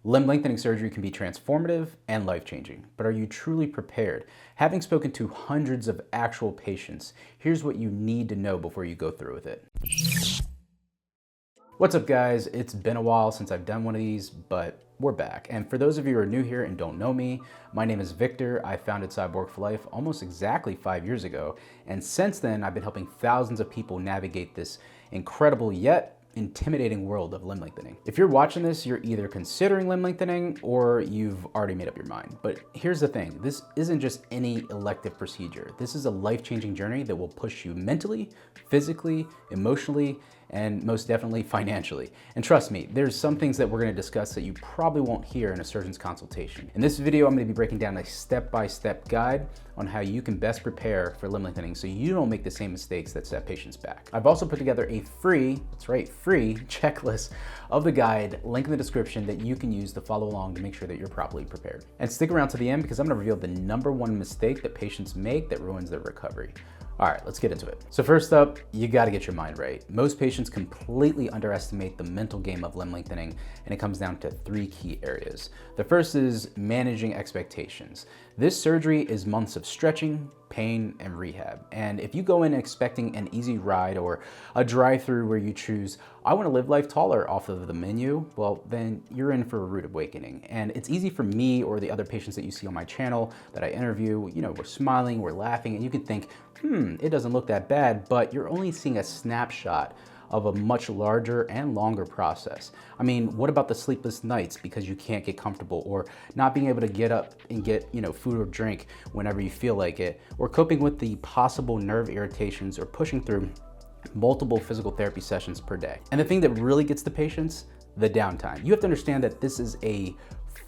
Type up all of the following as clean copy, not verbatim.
Limb lengthening surgery can be transformative and life-changing, but are you truly prepared? Having spoken to hundreds of actual patients, here's what you need to know before you go through with it. What's up, guys? It's been a while since I've done one of these, but we're back. And for those of you who are new here and don't know me, my name is Victor. I founded Cyborg for Life almost exactly 5 years ago. And since then, I've been helping thousands of people navigate this incredible yet intimidating world of limb lengthening. If you're watching this, you're either considering limb lengthening or you've already made up your mind. But here's the thing, this isn't just any elective procedure. This is a life-changing journey that will push you mentally, physically, emotionally, and most definitely financially. And trust me, there's some things that we're gonna discuss that you probably won't hear in a surgeon's consultation. In this video, I'm gonna be breaking down a step-by-step guide on how you can best prepare for limb lengthening so you don't make the same mistakes that set patients back. I've also put together a free, that's right, free checklist of the guide, link in the description, that you can use to follow along to make sure that you're properly prepared. And stick around to the end because I'm gonna reveal the #1 mistake that patients make that ruins their recovery. All right, let's get into it. So first up, you gotta get your mind right. Most patients completely underestimate the mental game of limb lengthening, and it comes down to 3 key areas. The first is managing expectations. This surgery is months of stretching, pain, and rehab. And if you go in expecting an easy ride or a drive-through where you choose, I wanna live life taller off of the menu, well, then you're in for a rude awakening. And it's easy for me or the other patients that you see on my channel that I interview, we're smiling, we're laughing, and you could think, it doesn't look that bad, but you're only seeing a snapshot of a much larger and longer process. I mean, what about the sleepless nights because you can't get comfortable, or not being able to get up and get, food or drink whenever you feel like it, or coping with the possible nerve irritations, or pushing through multiple physical therapy sessions per day. And the thing that really gets the patients, the downtime. You have to understand that this is a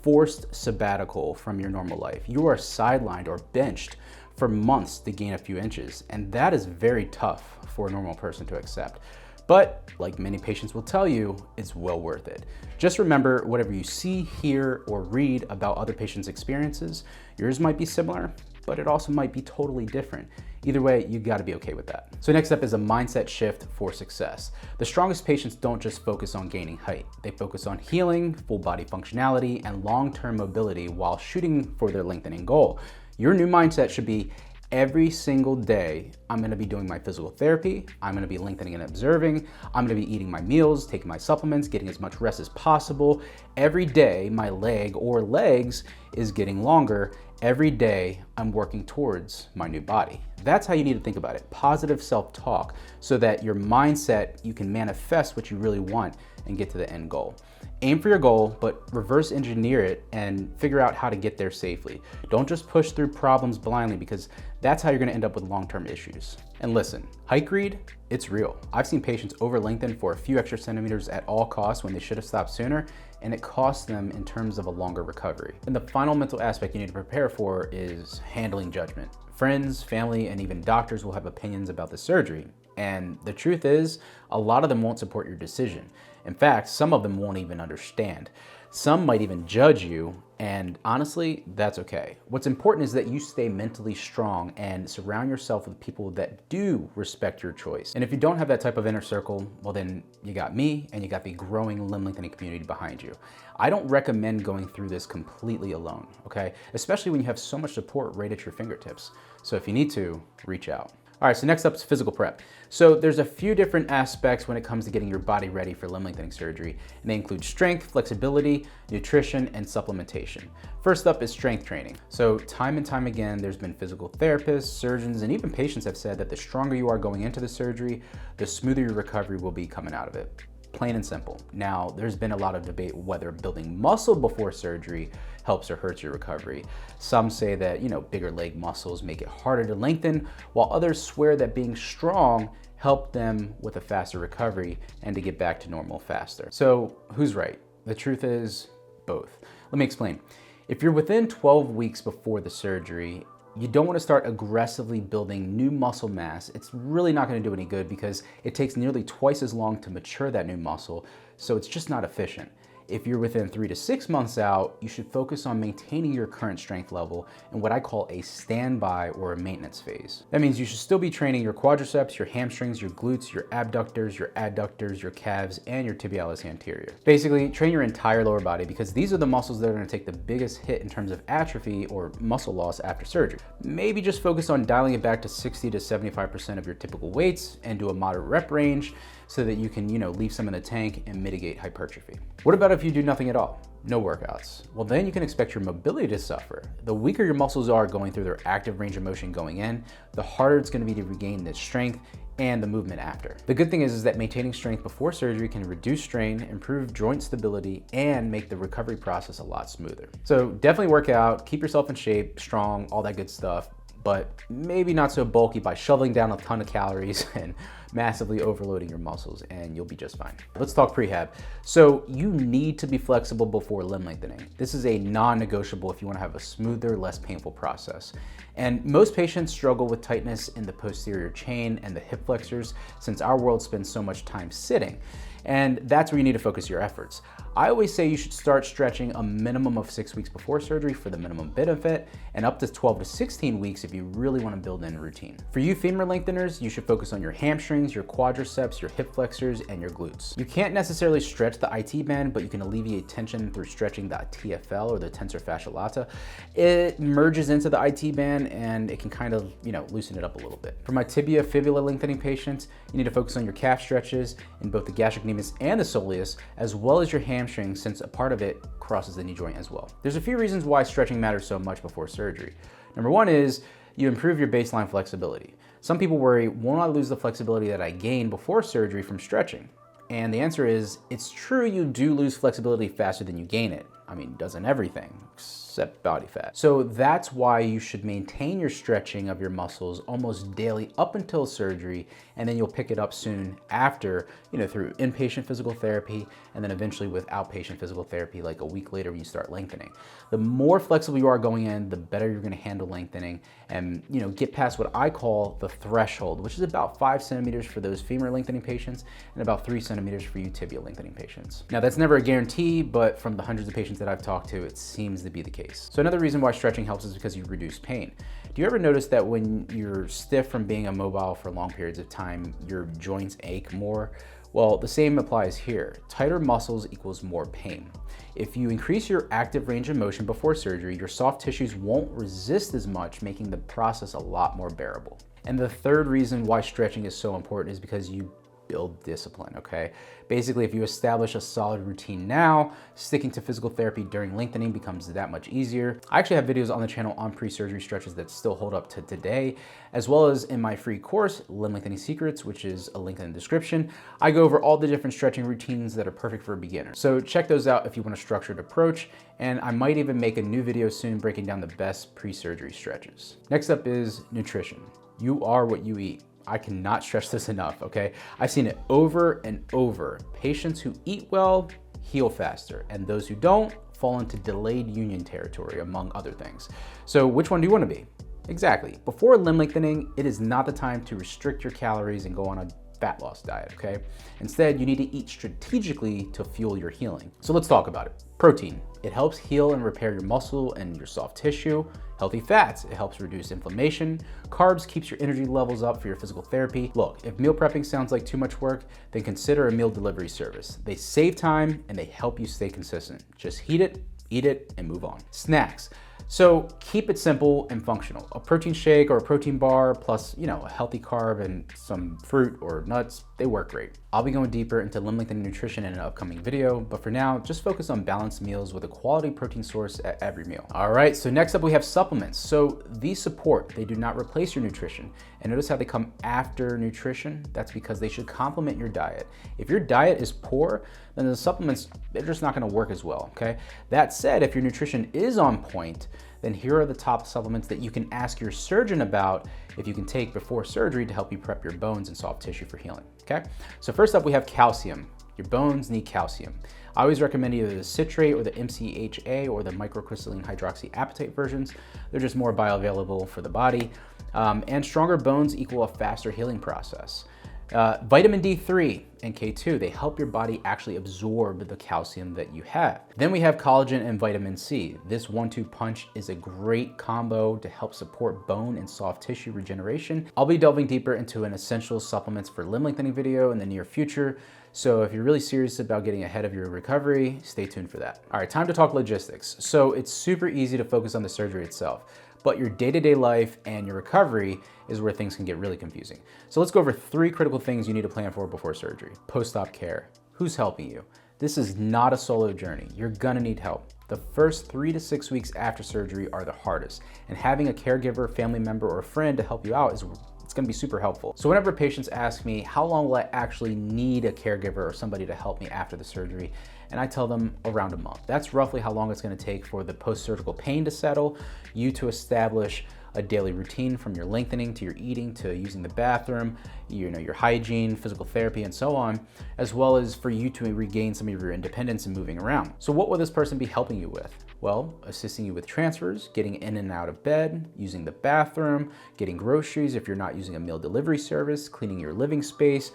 forced sabbatical from your normal life. You are sidelined or benched for months to gain a few inches, and that is very tough for a normal person to accept. But like many patients will tell you, it's well worth it. Just remember, whatever you see, hear, or read about other patients' experiences, yours might be similar, but it also might be totally different. Either way, you gotta be okay with that. So next up is a mindset shift for success. The strongest patients don't just focus on gaining height. They focus on healing, full body functionality, and long-term mobility while shooting for their lengthening goal. Your new mindset should be, every single day, I'm gonna be doing my physical therapy, I'm gonna be lengthening and observing, I'm gonna be eating my meals, taking my supplements, getting as much rest as possible. Every day, my leg or legs is getting longer. Every day, I'm working towards my new body. That's how you need to think about it. Positive self-talk, so that your mindset, you can manifest what you really want and get to the end goal. Aim for your goal, but reverse engineer it and figure out how to get there safely. Don't just push through problems blindly, because that's how you're gonna end up with long-term issues. And listen, height greed, it's real. I've seen patients over-lengthen for a few extra centimeters at all costs when they should have stopped sooner, and it costs them in terms of a longer recovery. And the final mental aspect you need to prepare for is handling judgment. Friends, family, and even doctors will have opinions about the surgery. And the truth is, a lot of them won't support your decision. In fact, some of them won't even understand. Some might even judge you, and honestly, that's okay. What's important is that you stay mentally strong and surround yourself with people that do respect your choice. And if you don't have that type of inner circle, well then you got me and you got the growing limb lengthening community behind you. I don't recommend going through this completely alone, okay? Especially when you have so much support right at your fingertips. So if you need to, reach out. All right, so next up is physical prep. So there's a few different aspects when it comes to getting your body ready for limb lengthening surgery, and they include strength, flexibility, nutrition, and supplementation. First up is strength training. So time and time again, there's been physical therapists, surgeons, and even patients have said that the stronger you are going into the surgery, the smoother your recovery will be coming out of it. Plain and simple. Now, there's been a lot of debate whether building muscle before surgery helps or hurts your recovery. Some say that, bigger leg muscles make it harder to lengthen, while others swear that being strong helped them with a faster recovery and to get back to normal faster. So who's right? The truth is both. Let me explain. If you're within 12 weeks before the surgery, you don't want to start aggressively building new muscle mass. It's really not going to do any good because it takes nearly twice as long to mature that new muscle, so it's just not efficient. If you're within 3 to 6 months out, you should focus on maintaining your current strength level in what I call a standby or a maintenance phase. That means you should still be training your quadriceps, your hamstrings, your glutes, your abductors, your adductors, your calves, and your tibialis anterior. Basically, train your entire lower body because these are the muscles that are going to take the biggest hit in terms of atrophy or muscle loss after surgery. Maybe just focus on dialing it back to 60 to 75% of your typical weights and do a moderate rep range so that you can, leave some in the tank and mitigate hypertrophy. What about if you do nothing at all? No workouts. Well, then you can expect your mobility to suffer. The weaker your muscles are going through their active range of motion going in, the harder it's going to be to regain the strength and the movement after. The good thing is that maintaining strength before surgery can reduce strain, improve joint stability, and make the recovery process a lot smoother. So definitely work out, keep yourself in shape, strong, all that good stuff, but maybe not so bulky by shoveling down a ton of calories and massively overloading your muscles, and you'll be just fine. Let's talk prehab. So you need to be flexible before limb lengthening. This is a non-negotiable if you want to have a smoother, less painful process. And most patients struggle with tightness in the posterior chain and the hip flexors since our world spends so much time sitting. And that's where you need to focus your efforts. I always say you should start stretching a minimum of 6 weeks before surgery for the minimum benefit, and up to 12 to 16 weeks if you really want to build in a routine. For you femur lengtheners, you should focus on your hamstrings, your quadriceps, your hip flexors, and your glutes. You can't necessarily stretch the IT band, but you can alleviate tension through stretching the TFL or the tensor fascia lata. It merges into the IT band and it can kind of, loosen it up a little bit. For my tibia fibula lengthening patients, you need to focus on your calf stretches in both the gastrocnemius and the soleus, as well as your hamstring, since a part of it crosses the knee joint as well. There's a few reasons why stretching matters so much before surgery. Number one is you improve your baseline flexibility. Some people worry, won't I lose the flexibility that I gained before surgery from stretching? And the answer is, it's true you do lose flexibility faster than you gain it. I mean, doesn't everything, except body fat. So that's why you should maintain your stretching of your muscles almost daily up until surgery, and then you'll pick it up soon after, through inpatient physical therapy, and then eventually with outpatient physical therapy like a week later when you start lengthening. The more flexible you are going in, the better you're gonna handle lengthening and, get past what I call the threshold, which is about 5 centimeters for those femur lengthening patients and about 3 centimeters for you tibia lengthening patients. Now that's never a guarantee, but from the hundreds of patients that I've talked to, it seems to be the case. So another reason why stretching helps is because you reduce pain. Do you ever notice that when you're stiff from being immobile for long periods of time, your joints ache more? Well, the same applies here. Tighter muscles equals more pain. If you increase your active range of motion before surgery, your soft tissues won't resist as much, making the process a lot more bearable. And the third reason why stretching is so important is because you build discipline, okay? Basically, if you establish a solid routine now, sticking to physical therapy during lengthening becomes that much easier. I actually have videos on the channel on pre-surgery stretches that still hold up to today, as well as in my free course, Limb Lengthening Secrets, which is a link in the description. I go over all the different stretching routines that are perfect for a beginner. So check those out if you want a structured approach, and I might even make a new video soon breaking down the best pre-surgery stretches. Next up is nutrition. You are what you eat. I cannot stress this enough, okay? I've seen it over and over. Patients who eat well heal faster, and those who don't fall into delayed union territory, among other things. So which one do you want to be? Exactly. Before limb lengthening, it is not the time to restrict your calories and go on a fat loss diet, okay? Instead, you need to eat strategically to fuel your healing. So let's talk about it. Protein. It helps heal and repair your muscle and your soft tissue. Healthy fats. It helps reduce inflammation. Carbs keeps your energy levels up for your physical therapy. Look, if meal prepping sounds like too much work, then consider a meal delivery service. They save time and they help you stay consistent. Just heat it, eat it, and move on. Snacks. So keep it simple and functional. A protein shake or a protein bar plus, a healthy carb and some fruit or nuts, they work great. I'll be going deeper into limb lengthening nutrition in an upcoming video, but for now, just focus on balanced meals with a quality protein source at every meal. All right, so next up we have supplements. So these support, they do not replace your nutrition. And notice how they come after nutrition? That's because they should complement your diet. If your diet is poor, then the supplements, they're just not gonna work as well, okay? That said, if your nutrition is on point, then here are the top supplements that you can ask your surgeon about if you can take before surgery to help you prep your bones and soft tissue for healing, okay? So first up, we have calcium. Your bones need calcium. I always recommend either the citrate or the MCHA or the microcrystalline hydroxyapatite versions. They're just more bioavailable for the body. And stronger bones equal a faster healing process. Vitamin D3 and K2, they help your body actually absorb the calcium that you have. Then we have collagen and vitamin C. This 1-2 punch is a great combo to help support bone and soft tissue regeneration. I'll be delving deeper into an essential supplements for limb lengthening video in the near future. So if you're really serious about getting ahead of your recovery, stay tuned for that. All right, time to talk logistics. So it's super easy to focus on the surgery itself, but your day-to-day life and your recovery is where things can get really confusing. So let's go over 3 critical things you need to plan for before surgery. Post-op care. Who's helping you? This is not a solo journey. You're gonna need help. The first 3 to 6 weeks after surgery are the hardest, and having a caregiver, family member, or a friend to help you out it's gonna be super helpful. So whenever patients ask me, how long will I actually need a caregiver or somebody to help me after the surgery? And I tell them around a month. That's roughly how long it's gonna take for the post-surgical pain to settle, you to establish a daily routine from your lengthening to your eating to using the bathroom, your hygiene, physical therapy, and so on, as well as for you to regain some of your independence and moving around. So what will this person be helping you with? Well, assisting you with transfers, getting in and out of bed, using the bathroom, getting groceries if you're not using a meal delivery service, cleaning your living space,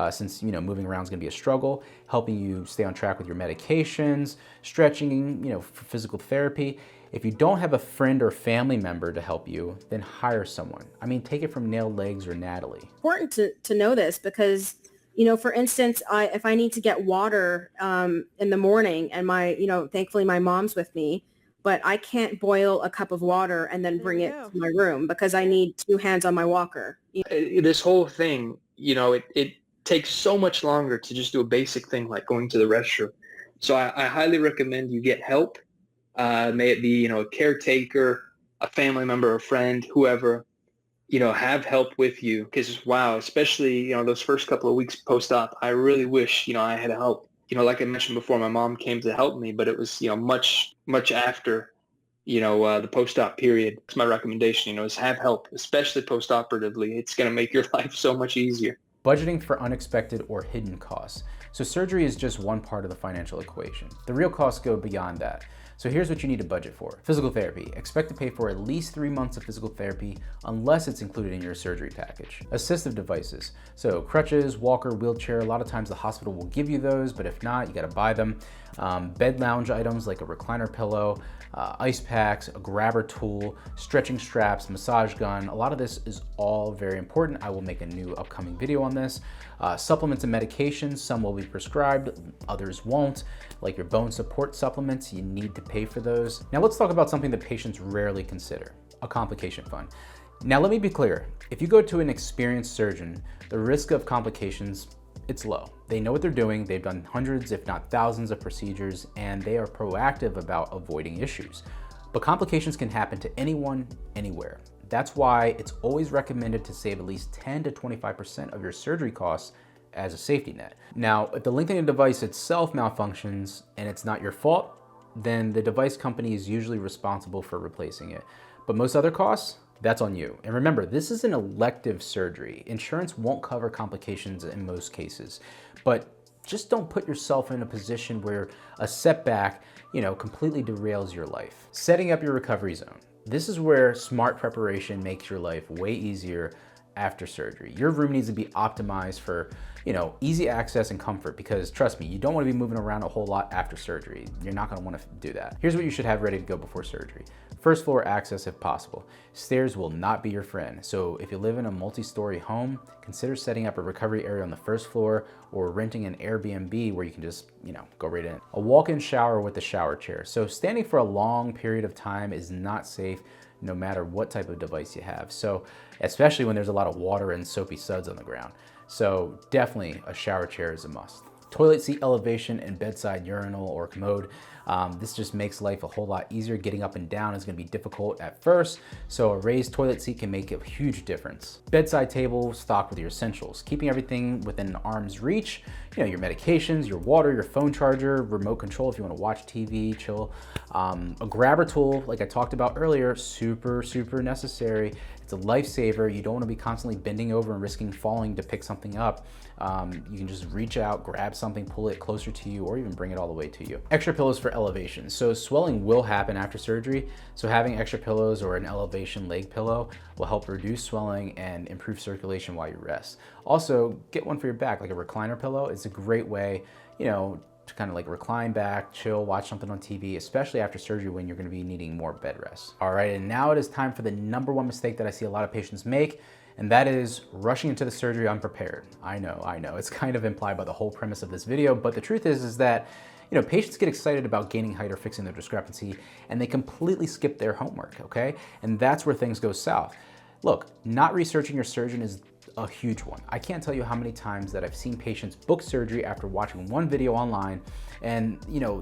since moving around is gonna be a struggle, helping you stay on track with your medications, stretching, for physical therapy. If you don't have a friend or family member to help you, then hire someone. I mean, take it from Nailed Legs or Natalie. Important to know this because, for instance, if I need to get water in the morning and thankfully my mom's with me, but I can't boil a cup of water and then bring it to my room because I need 2 hands on my walker. This whole thing, it takes so much longer to just do a basic thing like going to the restroom. So I highly recommend you get help. May it be, a caretaker, a family member, a friend, whoever, have help with you. Because, wow, especially, those first couple of weeks post-op, I really wish, I had help. Like I mentioned before, my mom came to help me, but it was, much after, the post-op period. It's my recommendation, is have help, especially post-operatively. It's going to make your life so much easier. Budgeting for unexpected or hidden costs. So surgery is just one part of the financial equation. The real costs go beyond that. So here's what you need to budget for. Physical therapy. Expect to pay for at least 3 months of physical therapy unless it's included in your surgery package. Assistive devices. So crutches, walker, wheelchair, a lot of times the hospital will give you those, but if not, you gotta buy them. Bed lounge items like a recliner pillow, ice packs, a grabber tool, stretching straps, massage gun. A lot of this is all very important. I will make a new upcoming video on this. Supplements and medications, some will be prescribed, others won't. Like your bone support supplements, you need to pay for those. Now let's talk about something that patients rarely consider, a complication fund. Now let me be clear, if you go to an experienced surgeon, the risk of complications, it's low. They know what they're doing, they've done hundreds if not thousands of procedures, and they are proactive about avoiding issues. But complications can happen to anyone, anywhere. That's why it's always recommended to save at least 10 to 25% of your surgery costs as a safety net. Now, if the lengthening device itself malfunctions and it's not your fault, then the device company is usually responsible for replacing it. But most other costs, that's on you. And remember, this is an elective surgery. Insurance won't cover complications in most cases, but just don't put yourself in a position where a setback, completely derails your life. Setting up your recovery zone. This is where smart preparation makes your life way easier after surgery. Your room needs to be optimized for, easy access and comfort, because trust me, you don't want to be moving around a whole lot after surgery. You're not going to want to do that. Here's what you should have ready to go before surgery. First floor access if possible. Stairs will not be your friend. So if you live in a multi-story home, consider setting up a recovery area on the first floor or renting an Airbnb where you can just, go right in. A walk-in shower with a shower chair. So standing for a long period of time is not safe no matter what type of device you have. So especially when there's a lot of water and soapy suds on the ground. So definitely a shower chair is a must. Toilet seat elevation and bedside urinal or commode. This just makes life a whole lot easier. Getting up and down is going to be difficult at first, so a raised toilet seat can make a huge difference. Bedside table stocked with your essentials, keeping everything within arm's reach. Your medications, your water, your phone charger, remote control if you want to watch TV, chill. A grabber tool, like I talked about earlier, super necessary. It's a lifesaver. You don't want to be constantly bending over and risking falling to pick something up. You can just reach out, grab something, pull it closer to you, or even bring it all the way to you. Extra pillows for elevation. So swelling will happen after surgery. So having extra pillows or an elevation leg pillow will help reduce swelling and improve circulation while you rest. Also, get one for your back, like a recliner pillow. It's a great way, to kind of like recline back, chill, watch something on TV, especially after surgery when you're going to be needing more bed rest. All right, and now it is time for the number one mistake that I see a lot of patients make, and that is rushing into the surgery unprepared. I know, it's kind of implied by the whole premise of this video, but the truth is that patients get excited about gaining height or fixing their discrepancy, and they completely skip their homework, okay? And that's where things go south. Look, not researching your surgeon is a huge one. I can't tell you how many times that I've seen patients book surgery after watching one video online, and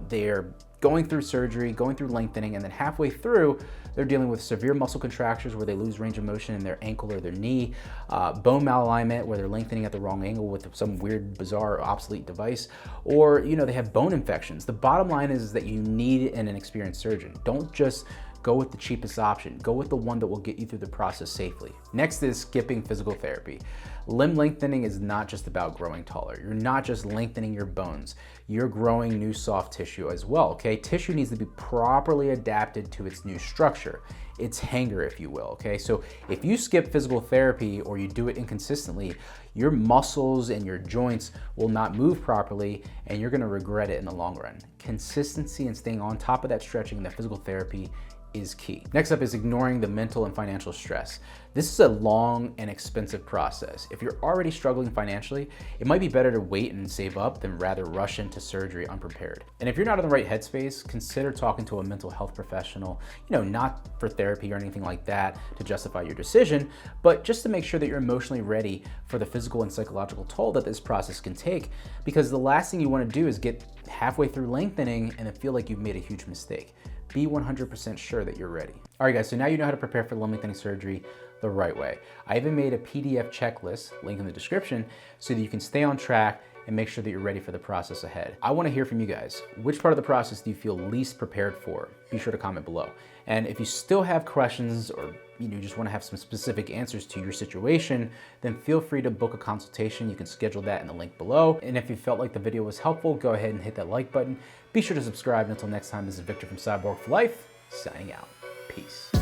they're going through surgery, going through lengthening, and then halfway through, they're dealing with severe muscle contractures where they lose range of motion in their ankle or their knee, bone malalignment where they're lengthening at the wrong angle with some weird, bizarre, obsolete device, or they have bone infections. The bottom line is that you need an experienced surgeon. Don't just go with the cheapest option. Go with the one that will get you through the process safely. Next is skipping physical therapy. Limb lengthening is not just about growing taller. You're not just lengthening your bones. You're growing new soft tissue as well, okay? Tissue needs to be properly adapted to its new structure, its hanger, if you will, okay? So if you skip physical therapy or you do it inconsistently, your muscles and your joints will not move properly, and you're gonna regret it in the long run. Consistency and staying on top of that stretching and that physical therapy is key. Next up is ignoring the mental and financial stress. This is a long and expensive process. If you're already struggling financially, it might be better to wait and save up than rather rush into surgery unprepared. And if you're not in the right headspace, consider talking to a mental health professional, not for therapy or anything like that to justify your decision, but just to make sure that you're emotionally ready for the physical and psychological toll that this process can take, because the last thing you want to do is get halfway through lengthening and then feel like you've made a huge mistake. Be 100% sure that you're ready. All right, guys, so now you know how to prepare for limb lengthening surgery the right way. I even made a PDF checklist, link in the description, so that you can stay on track and make sure that you're ready for the process ahead. I wanna hear from you guys. Which part of the process do you feel least prepared for? Be sure to comment below. And if you still have questions or just wanna have some specific answers to your situation, then feel free to book a consultation. You can schedule that in the link below. And if you felt like the video was helpful, go ahead and hit that like button. Be sure to subscribe. Until next time, this is Victor from Cyborg for Life, signing out. Peace.